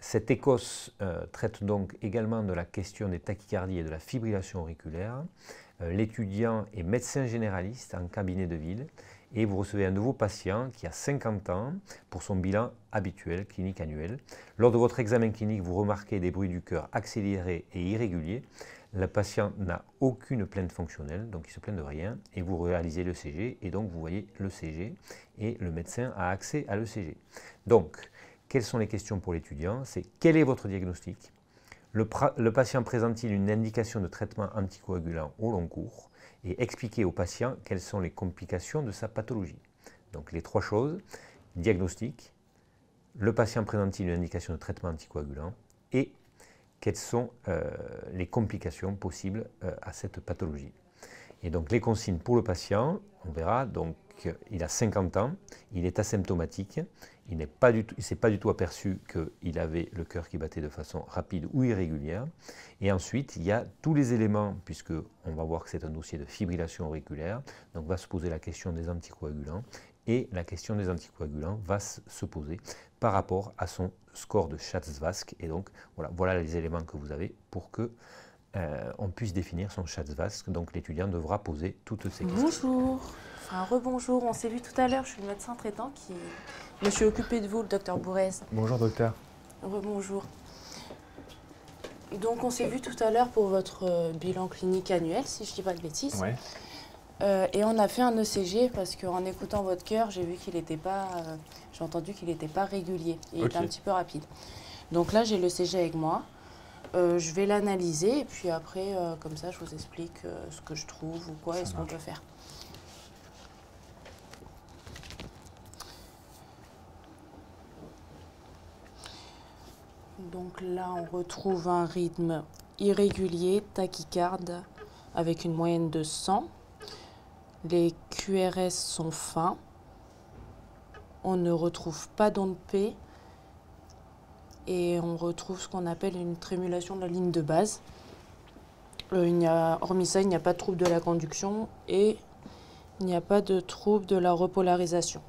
Cette écosse traite donc également de la question des tachycardies et de la fibrillation auriculaire. L'étudiant est médecin généraliste en cabinet de ville et vous recevez un nouveau patient qui a 50 ans pour son bilan habituel, clinique annuel. Lors de votre examen clinique, vous remarquez des bruits du cœur accélérés et irréguliers. Le patient n'a aucune plainte fonctionnelle, donc il ne se plaint de rien, et vous réalisez l'ECG, et donc vous voyez l'ECG, et le médecin a accès à l'ECG. Donc, quelles sont les questions pour l'étudiant? C'est quel est votre diagnostic? Le patient présente-t-il une indication de traitement anticoagulant au long cours? Et expliquez au patient quelles sont les complications de sa pathologie. Donc les trois choses, diagnostic, le patient présente-t-il une indication de traitement anticoagulant et quelles sont les complications possibles à cette pathologie. Et donc les consignes pour le patient, on verra, donc il a 50 ans, il est asymptomatique, il ne s'est pas du tout aperçu qu'il avait le cœur qui battait de façon rapide ou irrégulière. Et ensuite, il y a tous les éléments, puisqu'on va voir que c'est un dossier de fibrillation auriculaire, donc va se poser la question des anticoagulants, et la question des anticoagulants va se poser par rapport à son score de Schatzvask. Et donc, voilà les éléments que vous avez pour que on puisse définir son Schatzvask. Donc, l'étudiant devra poser toutes ces questions. Bonjour, enfin rebonjour, on s'est vu tout à l'heure, je suis le médecin traitant qui... Je me suis occupée de vous, le docteur Bourrez. Bonjour docteur. Rebonjour. Donc on s'est vu tout à l'heure pour votre bilan clinique annuel, si je ne dis pas de bêtises. Ouais. Et on a fait un ECG parce qu'en écoutant votre cœur, j'ai vu qu'il n'était pas... j'ai entendu qu'il n'était pas régulier, il était un petit peu rapide. Donc là, j'ai l'ECG avec moi. Je vais l'analyser et puis après, comme ça, je vous explique ce que je trouve ou quoi et ce qu'on peut faire. Donc là, on retrouve un rythme irrégulier, tachycarde, avec une moyenne de 100. Les QRS sont fins. On ne retrouve pas d'onde P. Et on retrouve ce qu'on appelle une trémulation de la ligne de base. Hormis ça, il n'y a pas de trouble de la conduction et il n'y a pas de trouble de la repolarisation.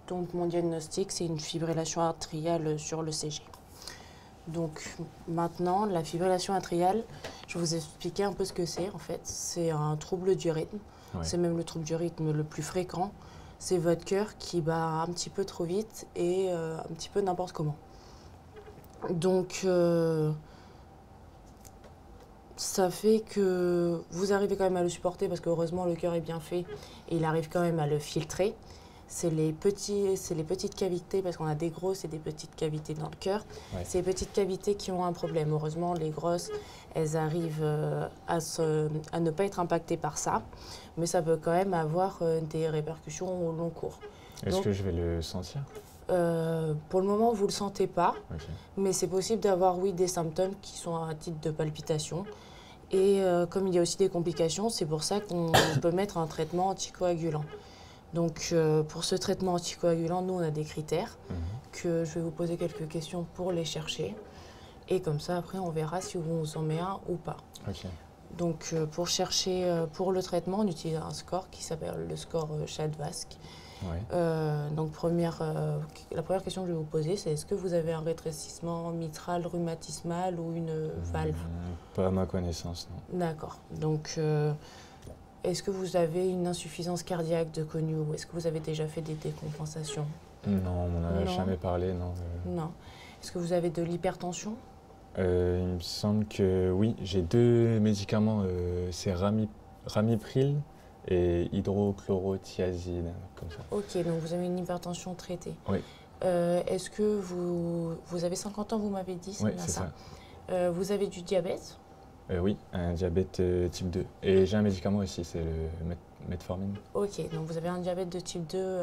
Donc mon diagnostic, c'est une fibrillation atriale sur l'ECG. Donc maintenant, la fibrillation atriale, je vais vous expliquer un peu ce que c'est en fait. C'est un trouble du rythme. Ouais. C'est même le trouble du rythme le plus fréquent. C'est votre cœur qui bat un petit peu trop vite et un petit peu n'importe comment. Donc, ça fait que vous arrivez quand même à le supporter parce que heureusement le cœur est bien fait et il arrive quand même à le filtrer. C'est les petites cavités, parce qu'on a des grosses et des petites cavités dans le cœur. Ouais. C'est les petites cavités qui ont un problème. Heureusement, les grosses, elles arrivent à ne pas être impactées par ça. Mais ça peut quand même avoir des répercussions au long cours. Est-ce que je vais le sentir ? Pour le moment, vous ne le sentez pas. Okay. Mais c'est possible d'avoir, oui, des symptômes qui sont à titre de palpitation. Et comme il y a aussi des complications, c'est pour ça qu'on peut mettre un traitement anticoagulant. Donc, pour ce traitement anticoagulant, nous, on a des critères que je vais vous poser quelques questions pour les chercher. Et comme ça, après, on verra si on vous en met un ou pas. Okay. Donc, pour chercher, pour le traitement, on utilise un score qui s'appelle le score Schatzvask. Ouais. Donc, la première question que je vais vous poser, c'est est-ce que vous avez un rétrécissement mitral, rhumatismal ou une valve? Pas à ma connaissance, non. D'accord. Donc, est-ce que vous avez une insuffisance cardiaque de connue ou est-ce que vous avez déjà fait des décompensations? Non, on n'en a jamais parlé, non. Non. Est-ce que vous avez de l'hypertension? Il me semble que oui, j'ai deux médicaments, c'est ramipril et hydrochlorothiazide, comme ça. Ok, donc vous avez une hypertension traitée. Oui. Est-ce que vous avez 50 ans, vous m'avez dit? Oui, c'est ça. Vous avez du diabète? Oui, un diabète type 2. Et j'ai un médicament aussi, c'est le metformine. Ok, donc vous avez un diabète de type 2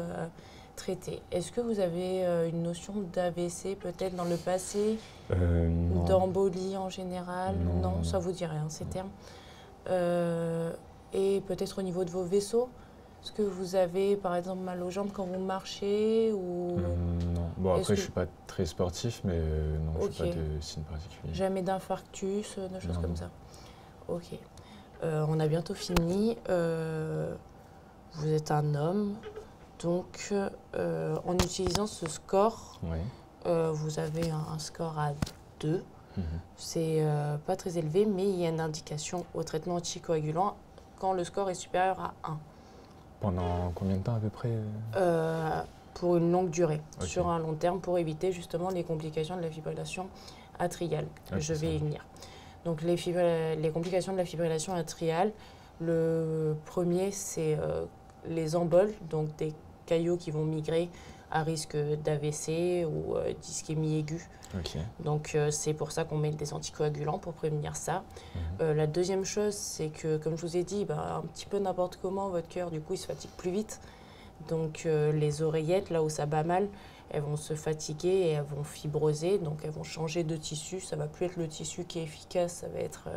traité. Est-ce que vous avez une notion d'AVC peut-être dans le passé? Non. D'embolie en général? Non, ça vous dit rien, ces termes. Et peut-être au niveau de vos vaisseaux? Est-ce que vous avez par exemple mal aux jambes quand vous marchez ou... Non. Bon, après, je ne suis pas très sportif, mais non, je n'ai pas de signe particulier. Jamais d'infarctus, de choses comme ça? Ok. On a bientôt fini. Vous êtes un homme. Donc, en utilisant ce score, vous avez un score à 2. Mhm. C'est pas très élevé, mais il y a une indication au traitement anticoagulant quand le score est supérieur à 1. Pendant combien de temps à peu près Pour une longue durée, Ok. sur un long terme, pour éviter justement les complications de la fibrillation atriale. Ok, Je ça vais y marche. venir. Donc les complications de la fibrillation atriale, le premier c'est les emboles, donc des caillots qui vont migrer à risque d'AVC ou d'ischémie aiguë. Ok. Donc c'est pour ça qu'on met des anticoagulants pour prévenir ça. Mhm. La deuxième chose, c'est que comme je vous ai dit, un petit peu n'importe comment, votre cœur du coup il se fatigue plus vite. Donc les oreillettes, là où ça bat mal, elles vont se fatiguer et elles vont fibroser, donc elles vont changer de tissu. Ça va plus être le tissu qui est efficace, ça va être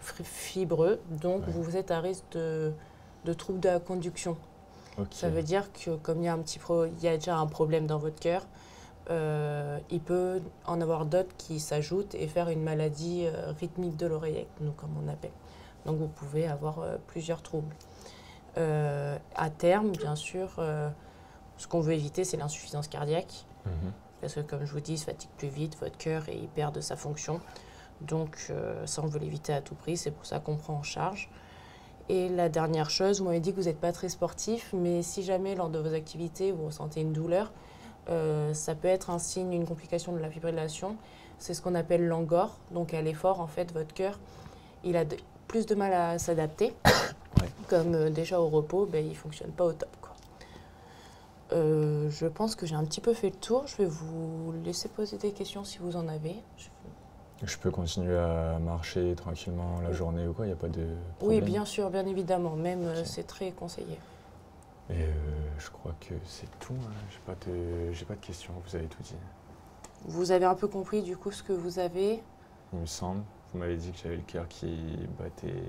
fibreux. Donc Ouais. vous êtes à risque de troubles de la conduction. Ok. Ça veut dire que comme il y a il y a déjà un problème dans votre cœur, il peut en avoir d'autres qui s'ajoutent et faire une maladie rythmique de l'oreillette, nous comme on appelle. Donc vous pouvez avoir plusieurs troubles. À terme, bien sûr, ce qu'on veut éviter, c'est l'insuffisance cardiaque. Mhm. Parce que, comme je vous dis, il se fatigue plus vite, votre cœur et il perd de sa fonction. Donc, ça, on veut l'éviter à tout prix. C'est pour ça qu'on prend en charge. Et la dernière chose, vous m'avez dit que vous n'êtes pas très sportif, mais si jamais, lors de vos activités, vous ressentez une douleur, ça peut être un signe, une complication de la fibrillation. C'est ce qu'on appelle l'angor. Donc, à l'effort, en fait, votre cœur, il a plus de mal à s'adapter. Ouais. Comme déjà au repos, il ne fonctionne pas au top, quoi. Je pense que j'ai un petit peu fait le tour. Je vais vous laisser poser des questions si vous en avez. Je peux continuer à marcher tranquillement la journée ou quoi, il n'y a pas de problème? Oui, bien sûr, bien évidemment. Même, Ok. c'est très conseillé. Et je crois que c'est tout, hein. J'ai pas de questions, vous avez tout dit. Vous avez un peu compris du coup ce que vous avez. Il me semble, vous m'avez dit que j'avais le cœur qui battait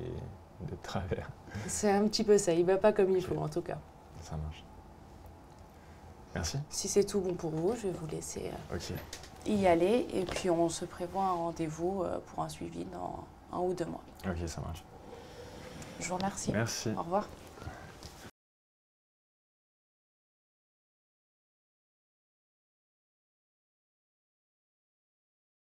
de travers. C'est un petit peu ça. Il ne va pas comme il faut, en tout cas. Ça marche. Merci. Si c'est tout bon pour vous, je vais vous laisser Ok. y aller. Et puis, on se prévoit un rendez-vous pour un suivi dans 1 ou 2 mois. Ok, ça marche. Je vous remercie. Merci. Au revoir.